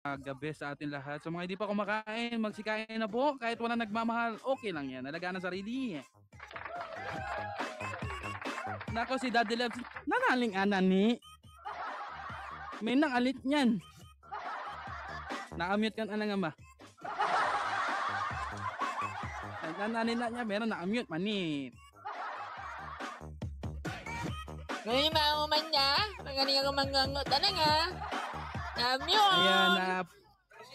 gabi sa ating lahat. Sa mga hindi pa kumakain, magsikain na po. Kahit wala nagmamahal, okay lang yan. Alagaan ang sarili. Nako si Daddy Labs, nanaling anani. May nangalit niyan. Nakamute ka na nga ma. Nananin na niya, meron nakamute manit. Ngayon mauman niya, magaling ako manggangot na nga. Namyo! Ayan,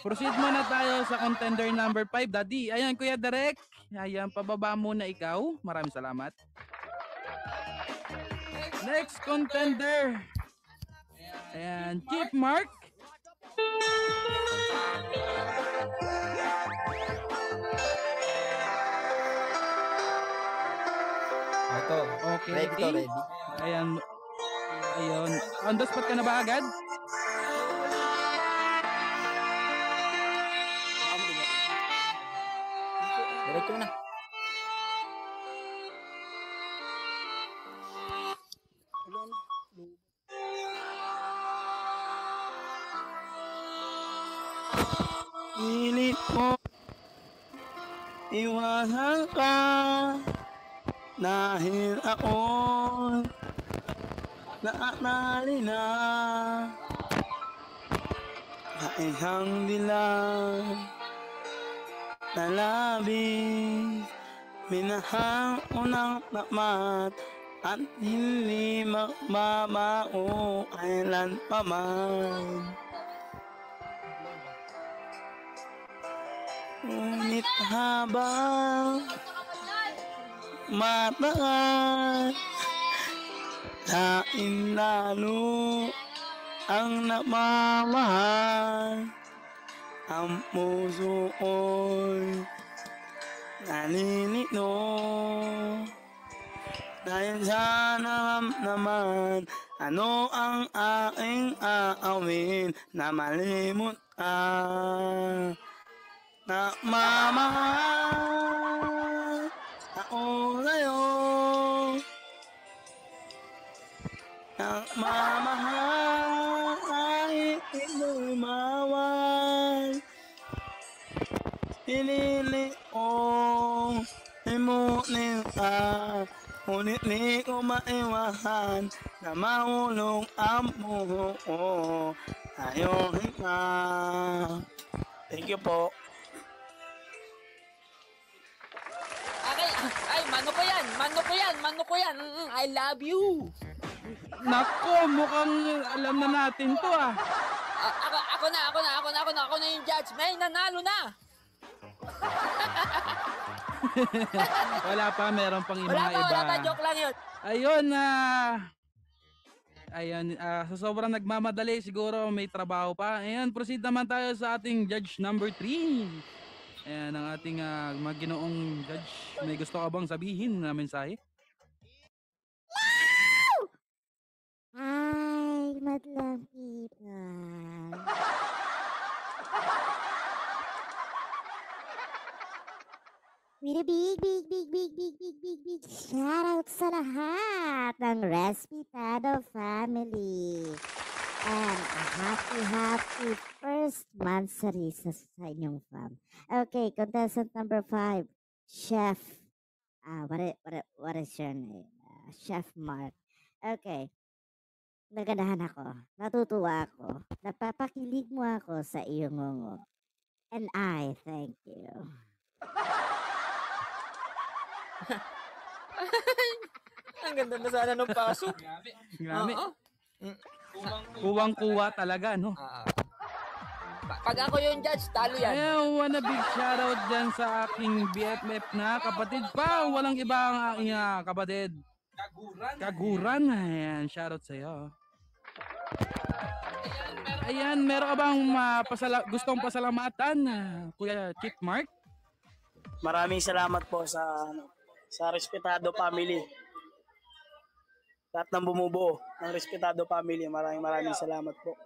proceed muna tayo sa contender number 5, Daddy. Ayan, Kuya Derek. Ayan, pababa muna ikaw. Maraming salamat. Next contender. Ayan, Chief Mark. Ito. Okay. Ready to, ready. Ayan. Ayun. On the spot ka na ba agad? Diretso na. Pilit mo iwasan ka dahil ako naanali na sa isang dilag na labis minahal unang tamat at hindi magbabago kailan pa man. Ngunit habang matagal, lain lalo ang namamahal. Ang puso ko'y nalilito dahil sa naman ano ang aking aawin na malimot ka. Nagmamahal ako sa'yo. Nagmamahal kahit ito'y mawal. Pinili kong imunin ka, ngunit di ko maiwasan na mahulog ang buho ko. Ayun ka. Thank you po. Ay, mano ko yan. I love you. Nako, mukhang alam na natin to ah. Ako na yung judge. May nanalo na. Wala pa, meron pang mga Wala iba. pa, joke lang yun. Ayun, sa sobrang nagmamadali, siguro may trabaho pa. Ayan, proceed naman tayo sa ating judge number 3. Ayan, ang ating maginoong judge. May gusto ka bang sabihin na mensahe? Hi, madlang people. With a big shout out sa lahat ng Respetado family. And a happy first monthsary sa inyong fam. Okay, contestant number 5, Chef. What is your name? Chef Mark. Okay. Naganahan ako. Natutuwa ako. Napapakilig mo ako sa iyong ngongo. And I thank you. Ang ganda na sana ng pasok. Grabe. Kuwang-kuwa talaga, no? Pag ako yung judge, talo yan. Ayan, wanna big shoutout dyan sa aking BFF na kapatid pa. Walang iba ang aking kapatid. Kaguran. Ayan, shoutout sa'yo. Ayan, meron ka bang gustong pasalamatan, Kuya Chief Mark? Maraming salamat po sa Respetado family. Lahat ng bumubuo ng Respetado family. Maraming salamat po.